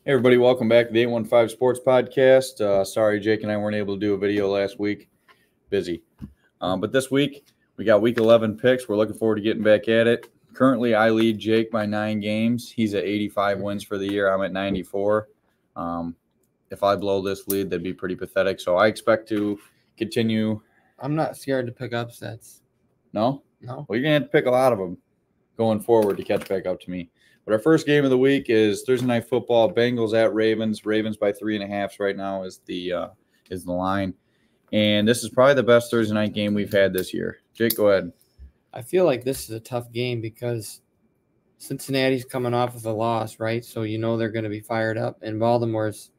Hey everybody, welcome back to the 815 Sports Podcast. Sorry, Jake and I weren't able to do a video last week. Busy. But this week, we got Week 11 picks. We're looking forward to getting back at it. Currently, I lead Jake by 9 games. He's at 85 wins for the year. I'm at 94. If I blow this lead, that'd be pretty pathetic. So I expect to continue. I'm not scared to pick upsets. No? No. Well, you're going to have to pick a lot of them going forward to catch back up to me. But our first game of the week is Thursday Night Football. Bengals at Ravens. Ravens by 3.5 right now is the line. And this is probably the best Thursday night game we've had this year. Jake, go ahead. I feel like this is a tough game because Cincinnati's coming off of a loss, right? So you know they're going to be fired up. And Baltimore's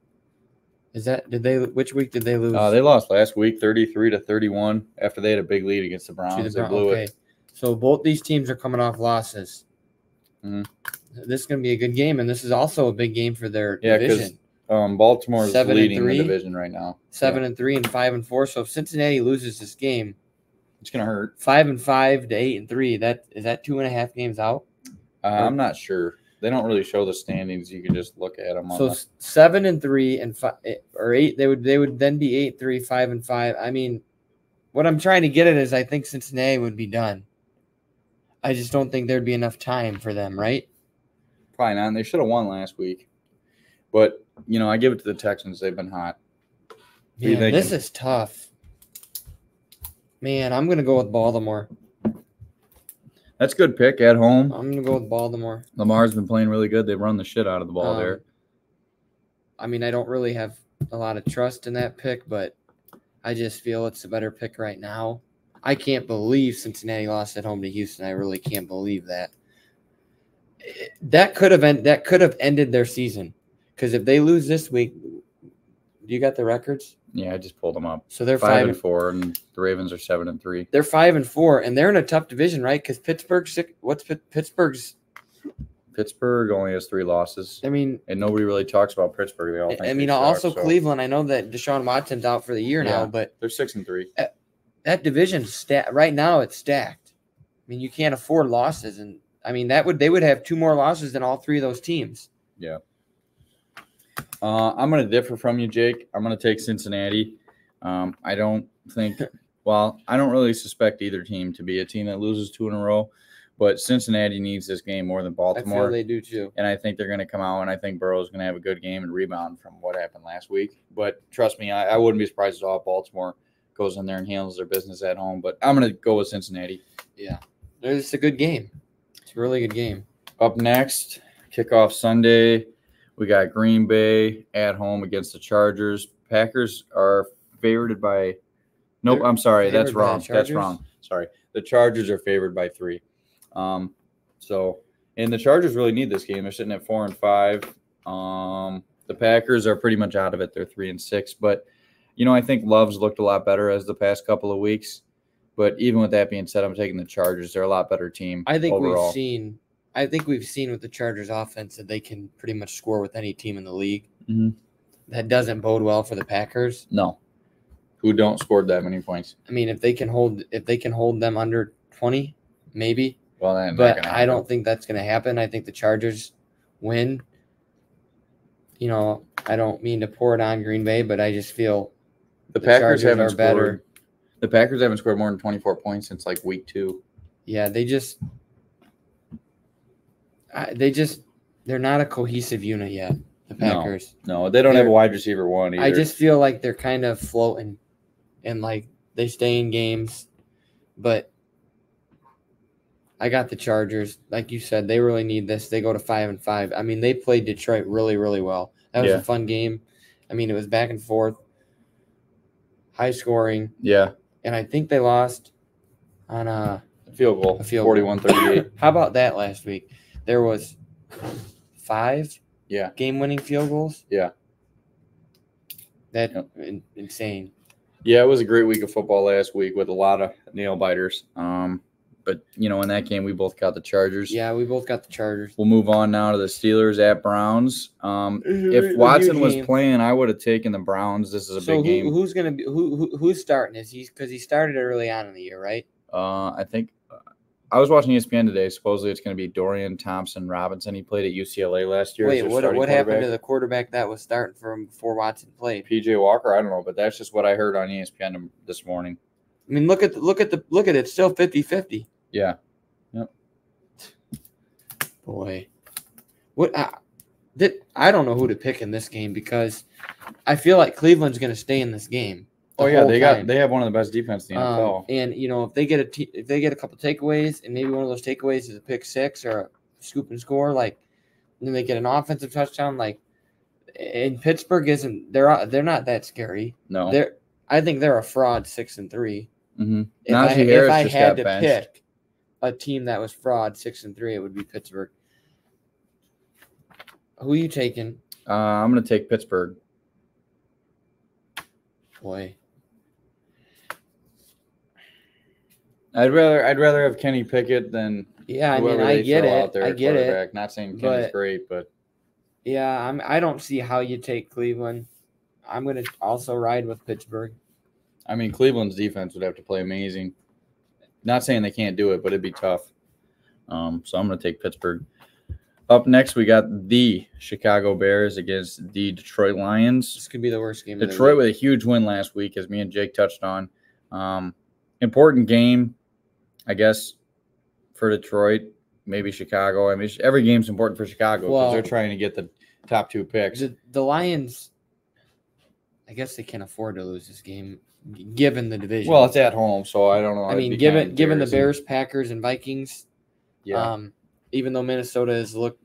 which week did they lose? They lost last week 33-31 after they had a big lead against the Browns. They blew it. So both these teams are coming off losses. Mm-hmm. This is going to be a good game, and this is also a big game for their division. Baltimore is leading the division right now. 7-3 and 5-4. So if Cincinnati loses this game, it's going to hurt. 5-5 to 8-3. Is that 2.5 games out? I'm not sure. They don't really show the standings. You can just look at them. So 7-3 and 5 or 8. They would then be 8-3, 5-5. I mean, what I'm trying to get at is I think Cincinnati would be done. I just don't think there'd be enough time for them, right? Probably not. They should have won last week. But, I give it to the Texans. They've been hot. Yeah, this is tough. Man, I'm going to go with Baltimore. That's a good pick at home. I'm going to go with Baltimore. Lamar's been playing really good. They run the shit out of the ball there. I mean, I don't really have a lot of trust in that pick, but I just feel it's a better pick right now. I can't believe Cincinnati lost at home to Houston. I really can't believe that. That could have ended their season, because if they lose this week, do you got the records? Yeah, I just pulled them up. So they're 5-4, and the Ravens are 7-3. They're 5-4, and they're in a tough division, right? Because Pittsburgh's Pittsburgh only has 3 losses. I mean, and nobody really talks about Pittsburgh. They all think also Cleveland. I know that Deshaun Watson's out for the year now, but they're 6-3. That division's right now it's stacked. I mean, you can't afford losses, and I mean they would have 2 more losses than all 3 of those teams. Yeah. I'm going to differ from you, Jake. I'm going to take Cincinnati. I don't really suspect either team to be a team that loses 2 in a row, but Cincinnati needs this game more than Baltimore. I feel they do too. And I think they're going to come out, and I think Burrow's going to have a good game and rebound from what happened last week. But trust me, I wouldn't be surprised at all if Baltimore goes in there and handles their business at home. But I'm going to go with Cincinnati. Yeah. It's a good game. It's a really good game. Up next, kickoff Sunday, we got Green Bay at home against the Chargers. Packers are favored by – nope, I'm sorry. That's wrong. That's wrong. Sorry. The Chargers are favored by 3. And the Chargers really need this game. They're sitting at 4-5. The Packers are pretty much out of it. They're 3-6. But, I think Love's looked a lot better as the past couple of weeks. But even with that being said, I'm taking the Chargers. They're a lot better team overall. I think we've seen with the Chargers offense that they can pretty much score with any team in the league. Mm-hmm. That doesn't bode well for the Packers. No. Who don't score that many points. I mean, if they can hold them under 20, maybe. Well, but I don't think that's going to happen. I think the Chargers win. I don't mean to pour it on Green Bay, but I just feel the Packers haven't scored better. The Packers haven't scored more than 24 points since like week 2. Yeah, they're not a cohesive unit yet. The Packers. No, they don't have a wide receiver one either. I just feel like they're kind of floating, and like they stay in games, but I got the Chargers. Like you said, they really need this. They go to 5-5. I mean, they played Detroit really, really well. That was a fun game. I mean, it was back and forth, high scoring. Yeah. And I think they lost on a field goal. 41-38. How about that last week? There was 5 game-winning field goals. Yeah. That's insane. Yeah, it was a great week of football last week with a lot of nail biters. But, in that game, we both got the Chargers. Yeah, we both got the Chargers. We'll move on now to the Steelers at Browns. If Watson was playing, I would have taken the Browns. This is a big game. Who's going to be who's starting? Is he because he started early on in the year, right? I think I was watching ESPN today. Supposedly it's going to be Dorian Thompson-Robinson. He played at UCLA last year. Wait, what happened to the quarterback that was starting for him before Watson played? PJ Walker. I don't know, but that's just what I heard on ESPN this morning. I mean, look at it. It's still 50-50. Yeah. Yep. Boy, I don't know who to pick in this game because I feel like Cleveland's going to stay in this game. Oh yeah, they have one of the best defenses in the NFL. And if they get a couple takeaways, and maybe one of those takeaways is a pick six or a scoop and score, like, and then they get an offensive touchdown, like, in Pittsburgh they're not that scary. No, I think they're a fraud 6-3. Mm-hmm. If I had to pick a team that was fraud 6-3, it would be Pittsburgh. Who are you taking? I'm going to take Pittsburgh. Boy. I'd rather have Kenny Pickett than I mean, I get it. I get it. Not saying Kenny's great, but yeah, I don't see how you take Cleveland. I'm going to also ride with Pittsburgh. I mean, Cleveland's defense would have to play amazing. Not saying they can't do it, but it'd be tough. So I'm going to take Pittsburgh. Up next, we got the Chicago Bears against the Detroit Lions. This could be the worst game. Detroit with a huge win last week, as me and Jake touched on. Important game, I guess, for Detroit. Maybe Chicago. I mean, every game's important for Chicago because they're trying to get the top 2 picks. The Lions, I guess they can't afford to lose this game, given the division. Well, it's at home, so I don't know. I mean, given the Bears, Packers, and Vikings. Yeah. Even though Minnesota has looked,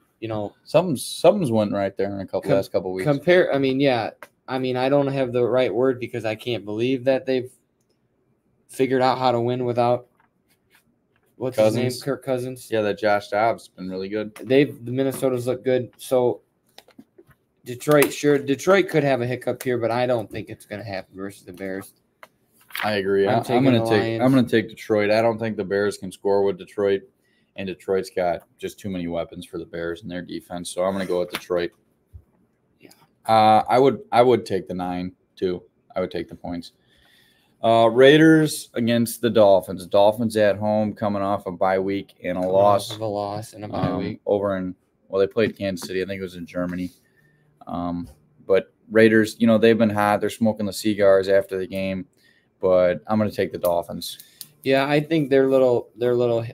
something's went right there in last couple weeks. I mean, I don't have the right word because I can't believe that they've figured out how to win without what's his name, Kirk Cousins. Yeah, that Josh Dobbs has been really good. The Minnesota's look good. So Detroit could have a hiccup here, but I don't think it's going to happen versus the Bears. I agree. I'm going to take Detroit. I don't think the Bears can score with Detroit. And Detroit's got just too many weapons for the Bears in their defense, so I'm going to go with Detroit. Yeah, I would take the 9 too. I would take the points. Raiders against the Dolphins. Dolphins at home, coming off a bye week and a loss. A loss and a bye week they played Kansas City. I think it was in Germany. But Raiders, they've been hot. They're smoking the cigars after the game. But I'm going to take the Dolphins. Yeah, I think their little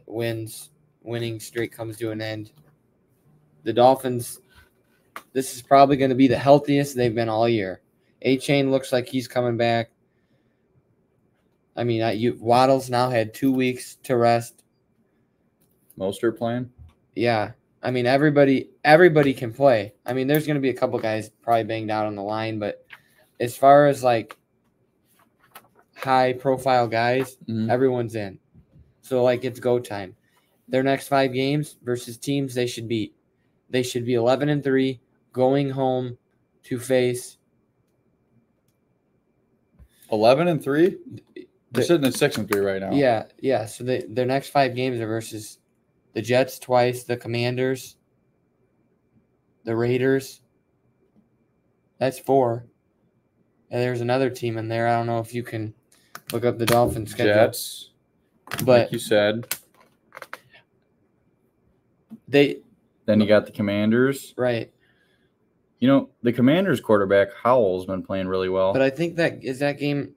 winning streak comes to an end. The Dolphins, this is probably going to be the healthiest they've been all year. A-Chain looks like he's coming back. I mean, Waddle's now had 2 weeks to rest. Mostert playing? Yeah. I mean, everybody can play. I mean, there's going to be a couple guys probably banged out on the line, but as far as like high-profile guys, everyone's in. So, it's go time. Their next 5 games versus teams they should beat. They should be 11-3, going home to face 11-3. They're sitting at 6-3 right now. Yeah. So their next 5 games are versus the Jets twice, the Commanders, the Raiders. That's 4. And there's another team in there. I don't know if you can look up the Dolphins schedule. Jets, but like you said. Then you got the Commanders. Right. The Commanders quarterback, Howell's been playing really well. But I think that game.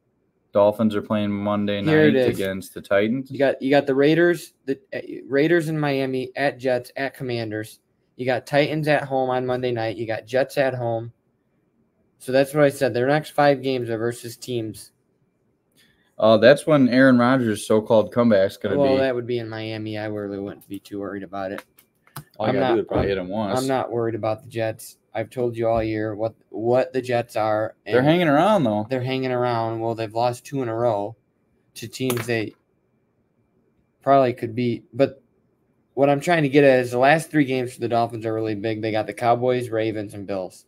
Dolphins are playing Monday night against the Titans. You got the Raiders, in Miami, at Jets, at Commanders. You got Titans at home on Monday night. You got Jets at home. So that's what I said. Their next 5 games are versus teams. That's when Aaron Rodgers' so-called comeback's going to be. Well, that would be in Miami. I really wouldn't be too worried about it. All you got to do is probably hit him once. I'm not worried about the Jets. I've told you all year what the Jets are. They're hanging around, though. They're hanging around. Well, they've lost 2 in a row to teams they probably could beat. But what I'm trying to get at is the last 3 games for the Dolphins are really big. They got the Cowboys, Ravens, and Bills.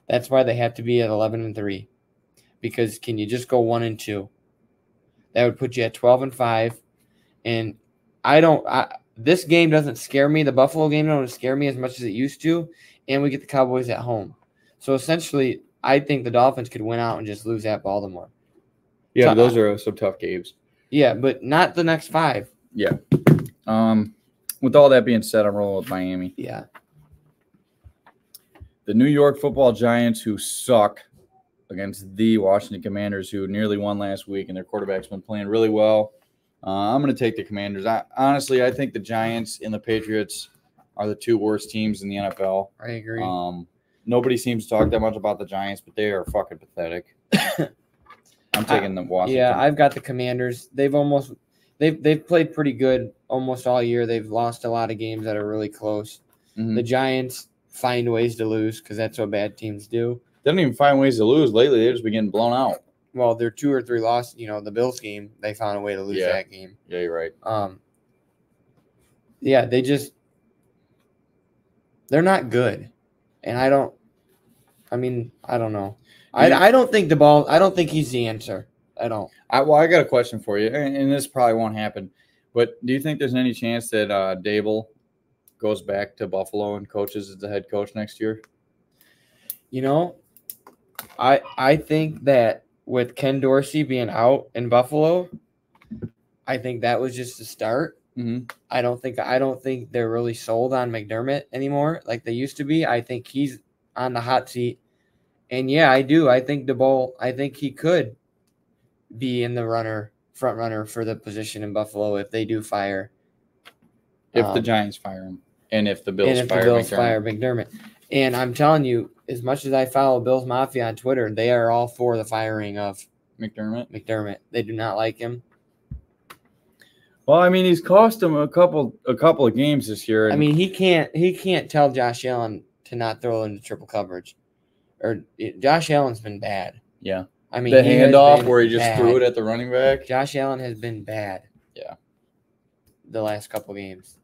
That's why they have to be at 11-3. Because can you just go 1-2? That would put you at 12-5. And this game doesn't scare me. The Buffalo game doesn't scare me as much as it used to. And we get the Cowboys at home. So essentially, I think the Dolphins could win out and just lose at Baltimore. Yeah, those are some tough games. Yeah, but not the next 5. Yeah. With all that being said, I'm rolling with Miami. Yeah. The New York Football Giants, who suck, against the Washington Commanders, who nearly won last week, and their quarterback's been playing really well. I'm going to take the Commanders. Honestly, I think the Giants and the Patriots are the two worst teams in the NFL. I agree. Nobody seems to talk that much about the Giants, but they are fucking pathetic. I'm taking the Washington. Yeah, I've got the Commanders. They've played pretty good almost all year. They've lost a lot of games that are really close. Mm-hmm. The Giants find ways to lose because that's what bad teams do. They don't even find ways to lose lately. They've just been getting blown out. Well, they're 2 or 3 losses. The Bills game, they found a way to lose that game. Yeah, you're right. Yeah, they're not good. And I don't know. I don't think I don't think he's the answer. I don't. I got a question for you, and this probably won't happen, but do you think there's any chance that Dable goes back to Buffalo and coaches as the head coach next year? I think that with Ken Dorsey being out in Buffalo, I think that was just the start. Mm-hmm. I don't think they're really sold on McDermott anymore like they used to be. I think he's on the hot seat. And yeah, I do. I think I think he could be in the front runner for the position in Buffalo if they do fire. If the Giants fire him. And if the Bills fire McDermott. And I'm telling you, as much as I follow Bills Mafia on Twitter, they are all for the firing of McDermott. They do not like him. Well, I mean, he's cost them a couple of games this year. I mean, he can't tell Josh Allen to not throw into triple coverage. Or Josh Allen's been bad. Yeah. I mean, the handoff where he just threw it at the running back. Josh Allen has been bad. Yeah. The last couple games.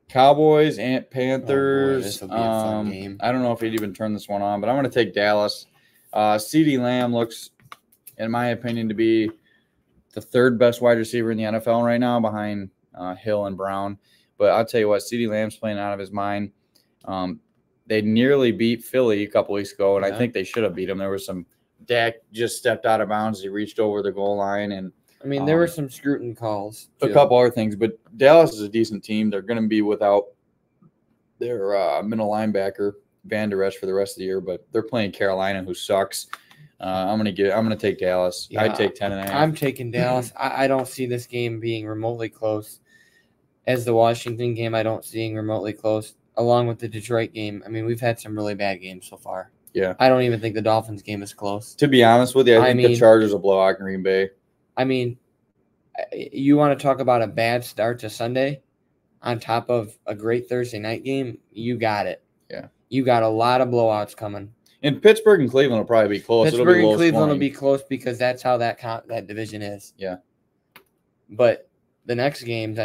Cowboys and Panthers. This will be a fun game. I don't know if he'd even turn this one on, but I'm going to take Dallas. CeeDee Lamb looks, in my opinion, to be the third best wide receiver in the NFL right now behind Hill and Brown. But I'll tell you what, CeeDee Lamb's playing out of his mind. They nearly beat Philly a couple weeks ago, and I think they should have beat him. There was some Dak just stepped out of bounds. He reached over the goal line, and there were some scrutiny calls. A couple other things, but Dallas is a decent team. They're going to be without their middle linebacker Van Der Esch for the rest of the year, but they're playing Carolina, who sucks. I'm going to take Dallas. Yeah, I'd take 10.5. I'm taking Dallas. I don't see this game being remotely close. As the Washington game, I don't see it remotely close. Along with the Detroit game, we've had some really bad games so far. Yeah, I don't even think the Dolphins game is close. To be honest with you, I think the Chargers will blow out Green Bay. You want to talk about a bad start to Sunday on top of a great Thursday night game? You got it. Yeah. You got a lot of blowouts coming. And Pittsburgh and Cleveland will probably be close. Pittsburgh and Cleveland will be close because that's how that division is. Yeah. But the next games,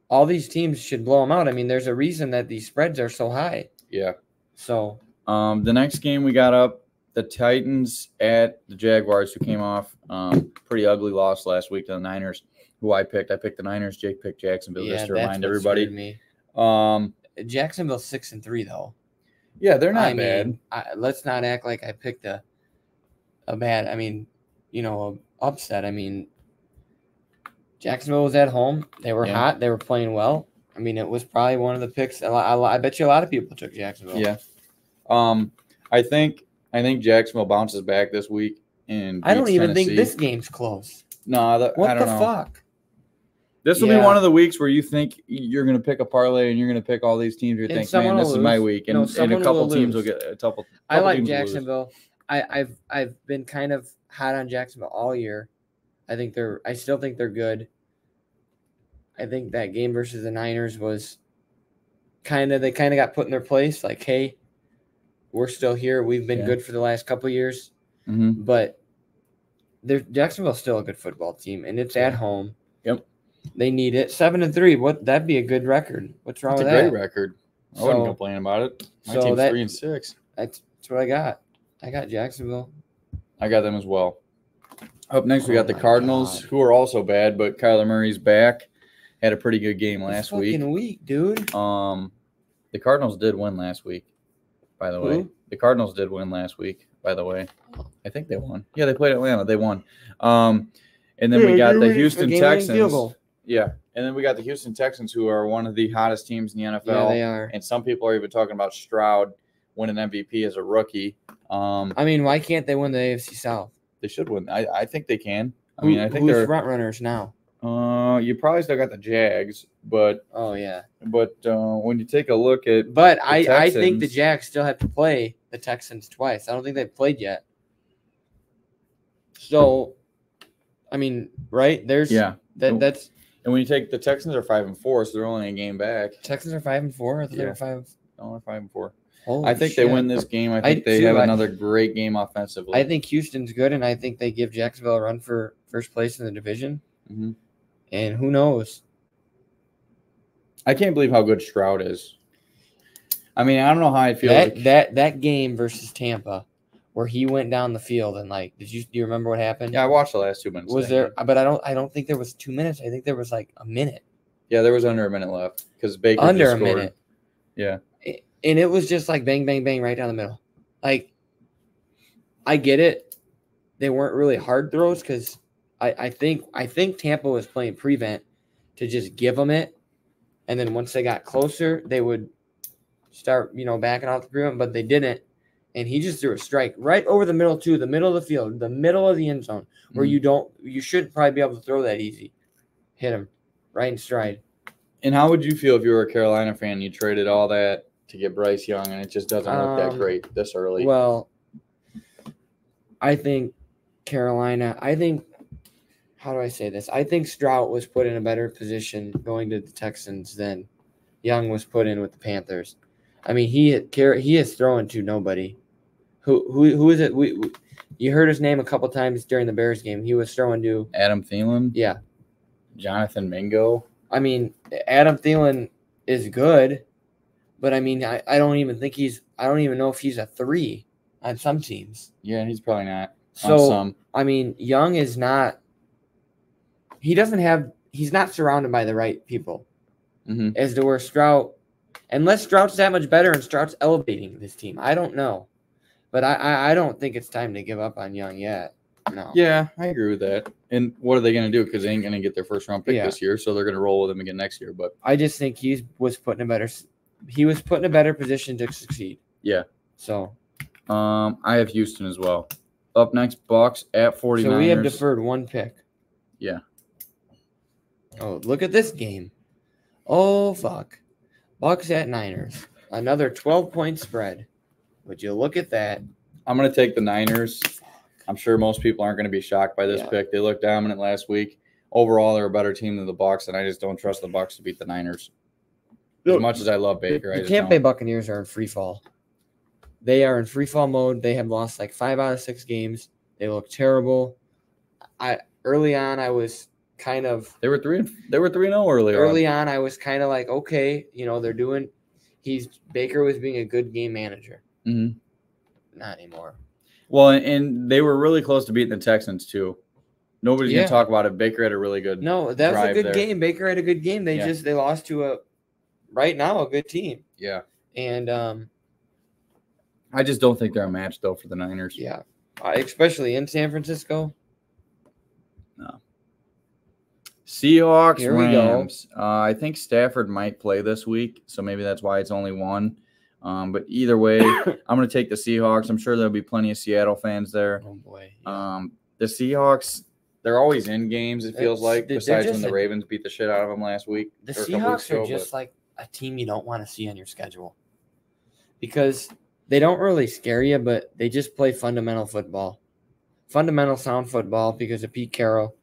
all these teams should blow them out. There's a reason that these spreads are so high. Yeah. So. The next game we got up, the Titans at the Jaguars, who came off pretty ugly loss last week to the Niners, who I picked. I picked the Niners. Jake picked Jacksonville, just to remind everybody. Me. Jacksonville's 6-3 though. Yeah, they're not bad. Let's not act like I picked a bad. Upset. Jacksonville was at home. They were hot. They were playing well. It was probably one of the picks. I bet you a lot of people took Jacksonville. Yeah. I think Jacksonville bounces back this week and I don't even Tennessee. think this game's close. No, I don't know. Fuck? This will be one of the weeks where you think you're going to pick a parlay and you're going to pick all these teams. You're thinking, man, this is my week, and a couple teams will get a couple. I like Jacksonville. I've been kind of hot on Jacksonville all year. I still think they're good. I think that game versus the Niners was they kind of got put in their place. Like, hey, we're still here. We've been good for the last couple of years. Mm-hmm. But Jacksonville's still a good football team, and it's at home. Yep. They need it. 7-3. That'd be a good record. What's wrong with that? It's a great record. I wouldn't complain about it. My team's 3-6. That's what I got. I got Jacksonville. I got them as well. Up next, we got the Cardinals, who are also bad, but Kyler Murray's back. Had a pretty good game last week. Dude. The Cardinals did win last week, by the way. The Cardinals did win last week, by the way. I think they won. Yeah, they played Atlanta. They won. And then we got the Houston Texans. Yeah, and then we got the Houston Texans, who are one of the hottest teams in the NFL. Yeah, they are. And some people are even talking about Stroud winning MVP as a rookie. I mean, why can't they win the AFC South? They should win. I think they can. I think who's front runners now? You probably still got the Jags, but when you take a look at, I think the Jags still have to play the Texans twice. I don't think they've played yet. So, I mean, right? That's. And when you take the Texans are 5-4, so they're only a game back. Texans are 5-4. I thought they were 5. No, they're 5-4. I think they win this game. I think they have another great game offensively. I think Houston's good, and I think they give Jacksonville a run for first place in the division. Mm-hmm. And who knows? I can't believe how good Stroud is. I mean, I don't know how I feel. That game versus Tampa, where he went down the field and do you remember what happened? Yeah, I watched the last 2 minutes. Was there? But I don't think there was 2 minutes. I think there was like a minute. Yeah, there was under a minute left because Baker under just a scored. Minute. Yeah, and it was just like bang, bang, bang right down the middle. Like, I get it. They weren't really hard throws because I think Tampa was playing prevent to just give them it, and then once they got closer, they would start backing off the prevent, but they didn't. And he just threw a strike right over the middle the middle of the field, the middle of the end zone, where you should probably be able to throw that easy. Hit him right in stride. And how would you feel if you were a Carolina fan? You traded all that to get Bryce Young, and it just doesn't look that great this early. Well, I think Carolina. How do I say this? I think Stroud was put in a better position going to the Texans than Young was put in with the Panthers. I mean, he is throwing to nobody. Who is it? You heard his name a couple times during the Bears game. He was throwing to Adam Thielen. Yeah. Jonathan Mingo. I mean, Adam Thielen is good, but I mean, I don't even know if he's a 3 on some teams. Yeah, he's probably not. So, on some. I mean, Young is not. He's not surrounded by the right people. Mm-hmm. As to where Stroud, unless Stroud's that much better and Stroud's elevating this team, I don't know. But I don't think it's time to give up on Young yet. No. Yeah, I agree with that. And what are they going to do? Because they ain't going to get their first round pick this year, so they're going to roll with him again next year. But I just think he was put in a better position to succeed. Yeah. So, I have Houston as well. Up next, Bucs at 49ers. So we have deferred one pick. Yeah. Oh, look at this game. Oh, fuck. Bucs at Niners. Another 12-point spread. Would you look at that? I'm going to take the Niners. I'm sure most people aren't going to be shocked by this pick. They looked dominant last week. Overall, they're a better team than the Bucs, and I just don't trust the Bucs to beat the Niners. As much as I love Baker, the Tampa Bay Buccaneers are in free fall. They are in free fall mode. They have lost like 5 out of 6 games. They look terrible. Early on, I was kind of. They were 3-0 early on. Early on, I was kind of like, okay, they're doing. Baker was being a good game manager. Mm-hmm. Not anymore. Well, and they were really close to beating the Texans too. Nobody's gonna talk about it. Baker had a really good. No, that was a good game. Baker had a good game. They lost to right now a good team. Yeah. And I just don't think they're a match though for the Niners. Yeah, especially in San Francisco. No. Seahawks, here Rams. I think Stafford might play this week, so maybe that's why it's only 1. But either way, I'm going to take the Seahawks. I'm sure there'll be plenty of Seattle fans there. Oh, boy. Yeah. The Seahawks, they're always in games, it feels like, besides when the Ravens beat the shit out of them last week. The Seahawks are just like a team you don't want to see on your schedule because they don't really scare you, but they just play fundamental football. Fundamental sound football because of Pete Carroll.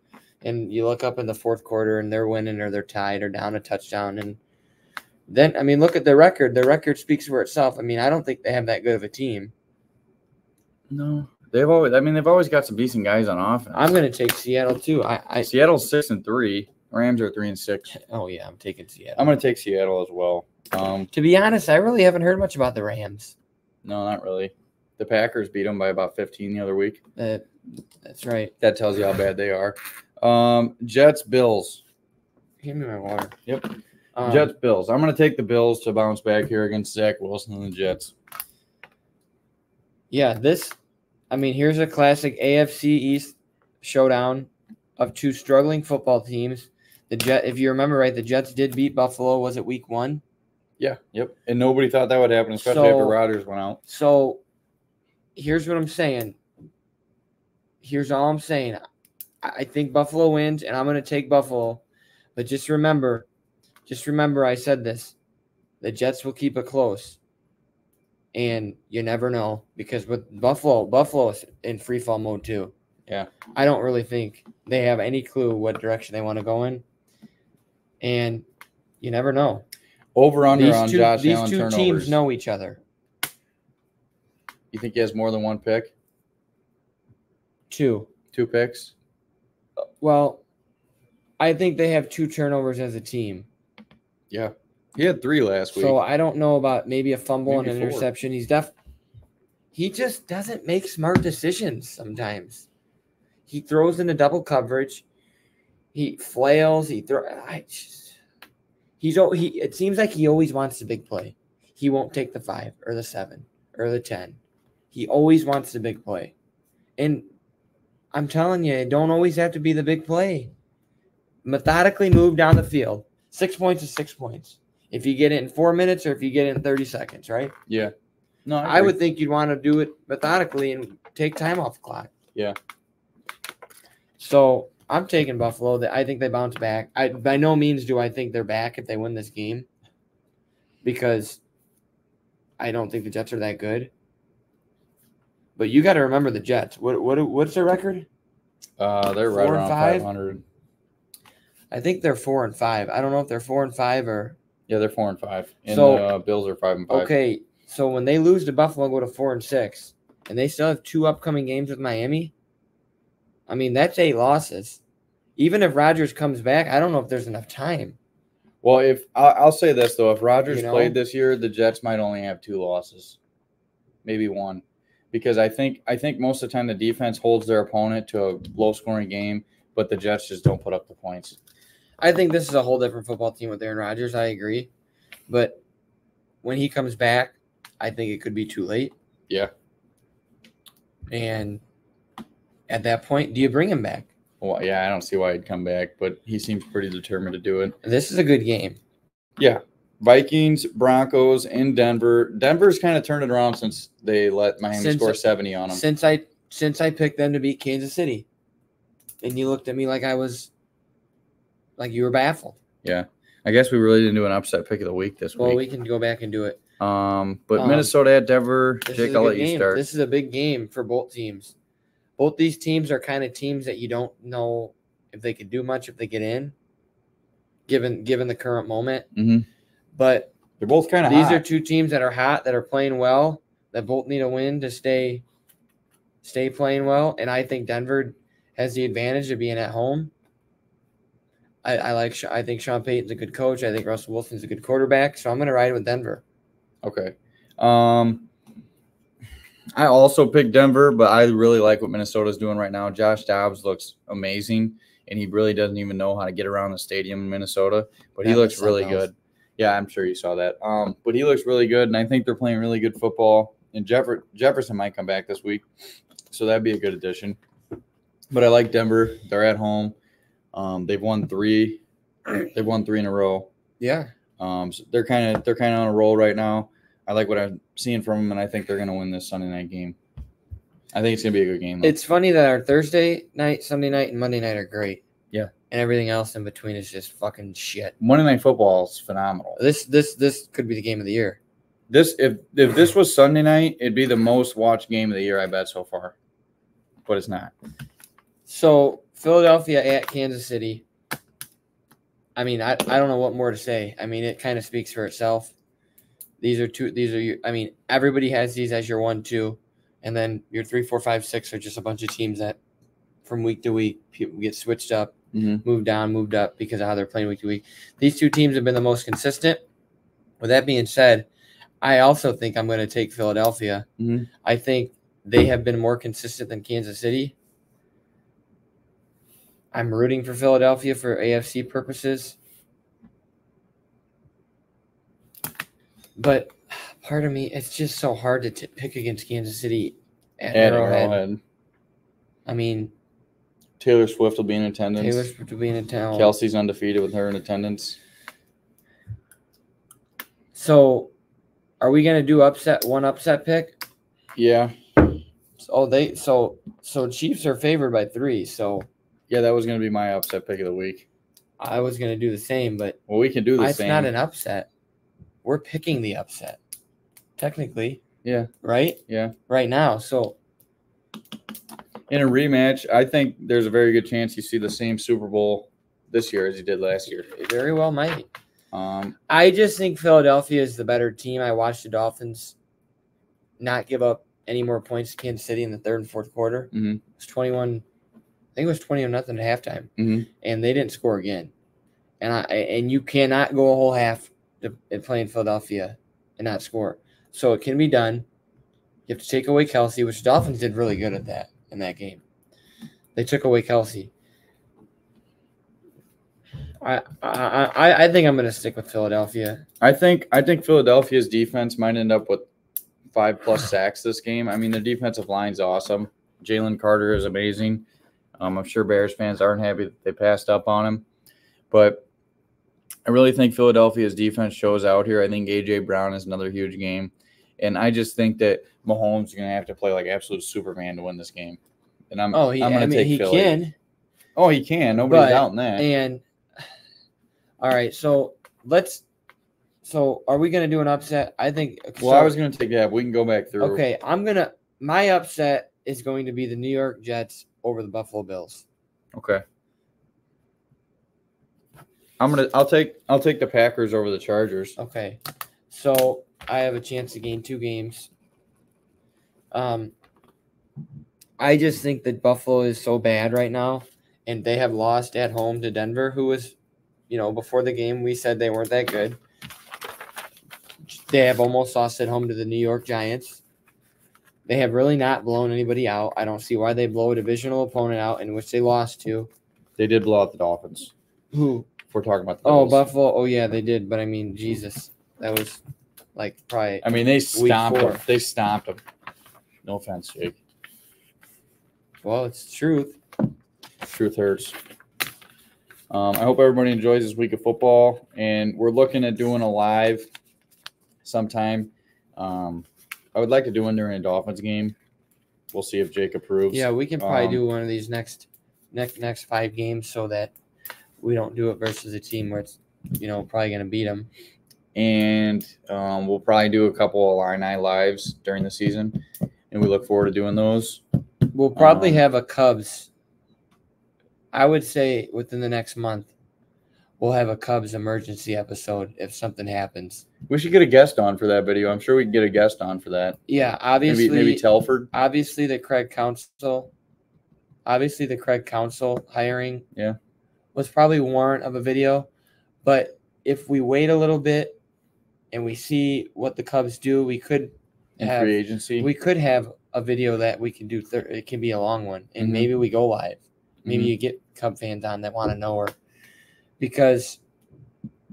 And you look up in the fourth quarter and they're winning or they're tied or down a touchdown. And then, I mean, look at their record. Their record speaks for itself. I mean, I don't think they have that good of a team. No. They've always got some decent guys on offense. I'm going to take Seattle too. Seattle's 6-3. Rams are 3-6. Oh yeah, I'm taking Seattle. I'm going to take Seattle as well. To be honest, I really haven't heard much about the Rams. No, not really. The Packers beat them by about 15 the other week. That's right. That tells you how bad they are. Jets, Bills. Give me my water. Yep. Jets, Bills. I'm going to take the Bills to bounce back here against Zach Wilson and the Jets. Yeah, here's a classic AFC East showdown of 2 struggling football teams If you remember right, the Jets did beat Buffalo. Was it week 1? Yeah. Yep. And nobody thought that would happen, especially after Rodgers went out. So here's what I'm saying. Here's all I'm saying. I think Buffalo wins, and I'm going to take Buffalo. But just remember I said this. The Jets will keep it close. And you never know, because with Buffalo's in free fall mode too. Yeah. I don't really think they have any clue what direction they want to go in. And you never know. Over under on Josh Allen turnovers. These two teams know each other. You think he has more than one pick? 2. 2 picks? Well, I think they have 2 turnovers as a team. Yeah. He had 3 last week. So I don't know about maybe a fumble and an 4. interception. He just doesn't make smart decisions sometimes. He throws into double coverage. He flails. It seems like he always wants the big play. He won't take the 5 or the 7 or the 10. He always wants the big play. And I'm telling you, it don't always have to be the big play. Methodically move down the field. 6 points is 6 points. If you get it in 4 minutes or if you get it in 30 seconds, right? Yeah. No, I would think you'd want to do it methodically and take time off the clock. Yeah. So I'm taking Buffalo. I think they bounce back. By no means do I think they're back if they win this game, because I don't think the Jets are that good. But you got to remember the Jets. What's their record? They're right around 500. I think they're 4-5. I don't know if they're 4-5 or. Yeah, they're 4-5. And so, the Bills are 5-5. Okay, so when they lose to Buffalo, go to 4-6, and they still have 2 upcoming games with Miami. I mean, that's 8 losses. Even if Rodgers comes back, I don't know if there's enough time. Well, if I'll say this though, if Rodgers played this year, the Jets might only have 2 losses, maybe 1, because I think most of the time the defense holds their opponent to a low-scoring game, but the Jets just don't put up the points. I think this is a whole different football team with Aaron Rodgers. I agree, but when he comes back, I think it could be too late. Yeah. And at that point, do you bring him back? Well, yeah, I don't see why he'd come back, but he seems pretty determined to do it. This is a good game. Yeah. Vikings, Broncos, in Denver. Denver's kind of turned it around since they let Miami score 70 on them. Since I picked them to beat Kansas City. And you looked at me like you were baffled. Yeah. I guess we really didn't do an upset pick of the week this week. Well, we can go back and do it. But Minnesota at Denver. Jake, I'll let you start. This is a big game for both teams. Both these teams are kind of teams that you don't know if they could do much if they get in, given the current moment. Mm-hmm. But they're both kind of hot. These are 2 teams that are hot, that are playing well, that both need a win to stay playing well. And I think Denver has the advantage of being at home. I think Sean Payton's a good coach. I think Russell Wilson's a good quarterback. So I'm going to ride with Denver. Okay. I also picked Denver, but I really like what Minnesota's doing right now. Josh Dobbs looks amazing, and he really doesn't even know how to get around the stadium in Minnesota, but he looks really good. Yeah, I'm sure you saw that. But he looks really good, and I think they're playing really good football. And Jefferson might come back this week, so that'd be a good addition. But I like Denver. They're at home. They've won 3. They've won 3 in a row. Yeah. So they're kind of on a roll right now. I like what I'm seeing from them, and I think they're going to win this Sunday night game. I think it's going to be a good game, though. It's funny that our Thursday night, Sunday night, and Monday night are great. Yeah. And everything else in between is just fucking shit. Monday Night Football is phenomenal. This could be the game of the year. If this was Sunday night, it'd be the most watched game of the year, I bet, so far. But it's not. So Philadelphia at Kansas City. I mean, I don't know what more to say. I mean, it kind of speaks for itself. Everybody has these as your 1, 2, and then your 3, 4, 5, 6 are just a bunch of teams that from week to week people get switched up, moved down, moved up because of how they're playing week to week. These 2 teams have been the most consistent. With that being said, I also think I'm going to take Philadelphia. Mm-hmm. I think they have been more consistent than Kansas City. I'm rooting for Philadelphia for AFC purposes. But part of me, it's just so hard to pick against Kansas City at Arrowhead. I mean, Taylor Swift will be in attendance. Taylor Swift will be in attendance. Kelsey's undefeated with her in attendance. So, are we gonna do one upset pick? Yeah. So Chiefs are favored by 3. So yeah, that was gonna be my upset pick of the week. I was gonna do the same, but we can do the same. It's not an upset. We're picking the upset, technically. Yeah. Right. Yeah. Right now, so in a rematch, I think there's a very good chance you see the same Super Bowl this year as you did last year. It very well might. I just think Philadelphia is the better team. I watched the Dolphins not give up any more points to Kansas City in the third and fourth quarter. Mm-hmm. It was 21. I think it was 20-0 at halftime, and they didn't score again. And you cannot go a whole half playing Philadelphia and not score. So it can be done. You have to take away Kelsey, which the Dolphins did really good at that in that game. They took away Kelsey. I think I'm going to stick with Philadelphia. I think Philadelphia's defense might end up with 5+ sacks this game. I mean, their defensive line's awesome. Jalen Carter is amazing. I'm sure Bears fans aren't happy that they passed up on him. But I really think Philadelphia's defense shows out here. I think A.J. Brown is another huge game. And I just think that Mahomes is going to have to play like absolute Superman to win this game. And I'm going to take Philly. He can. Oh, he can. Nobody's doubting that. And all right, so are we going to do an upset? I think. Well, I was going to take that. We can go back through. Okay, my upset is going to be the New York Jets over the Buffalo Bills. Okay. I'll take the Packers over the Chargers. Okay. So I have a chance to gain 2 games. I just think that Buffalo is so bad right now, and they have lost at home to Denver, who was, before the game we said they weren't that good. They have almost lost at home to the New York Giants. They have really not blown anybody out. I don't see why they blow a divisional opponent out in which they lost to. They did blow out the Dolphins. Who? If we're talking about the Bills. Buffalo. Oh, yeah, they did. But, I mean, Jesus. That was, probably they stomped them. They stomped them. No offense, Jake. Well, it's the truth. Truth hurts. I hope everybody enjoys this week of football. And we're looking at doing a live sometime. I would like to do one during a Dolphins game. We'll see if Jake approves. Yeah, we can probably do one of these next 5 games so that we don't do it versus a team where it's, probably going to beat them. And we'll probably do a couple of Illini lives during the season, and we look forward to doing those. We'll probably have a Cubs. I would say within the next month, we'll have a Cubs emergency episode if something happens. We should get a guest on for that video. I'm sure we can get a guest on for that. Yeah, obviously. Maybe Telford. Obviously, the Craig Counsell hiring was probably warrant of a video. But if we wait a little bit and we see what the Cubs do, we could have free agency. We could have a video that we can do. It can be a long one, and maybe we go live. Maybe you get Cub fans on that want to know her, because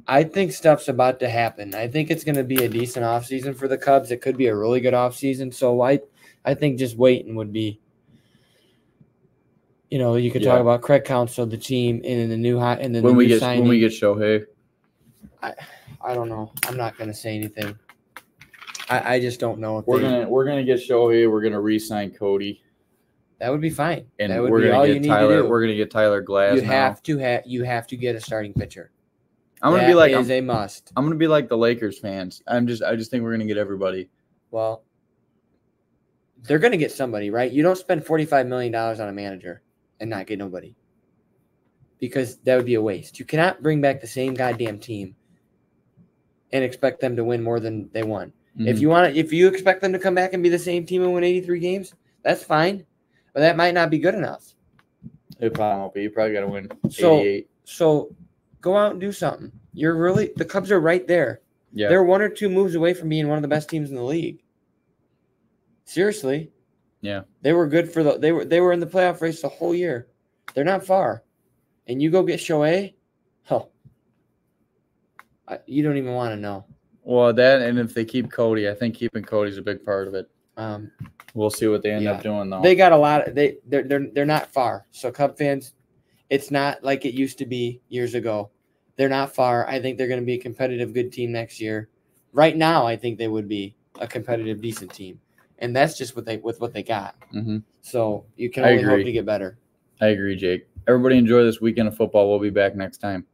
I think stuff's about to happen. I think it's going to be a decent offseason for the Cubs. It could be a really good offseason. So I think just waiting would be. You could talk about Craig Counsell, the team, and the new high, and then when we get Shohei. I don't know. I'm not going to say anything. I just don't know. We're gonna get Shohei. We're gonna re-sign Cody. That would be fine. And that would be all you need to do. We're gonna get Tyler Glass. You have to get a starting pitcher. I'm gonna be like a must. I'm gonna be like the Lakers fans. I just think we're gonna get everybody. Well, they're gonna get somebody, right? You don't spend $45 million on a manager and not get nobody, because that would be a waste. You cannot bring back the same goddamn team and expect them to win more than they won. Mm-hmm. If you expect them to come back and be the same team and win 83 games, that's fine, but that might not be good enough. It probably won't be. You probably got to win 88. So go out and do something. The Cubs are right there. Yeah. They're 1 or 2 moves away from being one of the best teams in the league. Seriously. Yeah. They were good they were in the playoff race the whole year. They're not far. And you go get Shohei, you don't even want to know. Well, that, and if they keep Cody, I think keeping Cody's a big part of it. We'll see what they end up doing though. They got a lot. They're not far. So Cub fans, it's not like it used to be years ago. They're not far. I think they're going to be a competitive, good team next year. Right now, I think they would be a competitive, decent team, and that's just what they got. Mm-hmm. So you can only hope to get better. I agree, Jake. Everybody enjoy this weekend of football. We'll be back next time.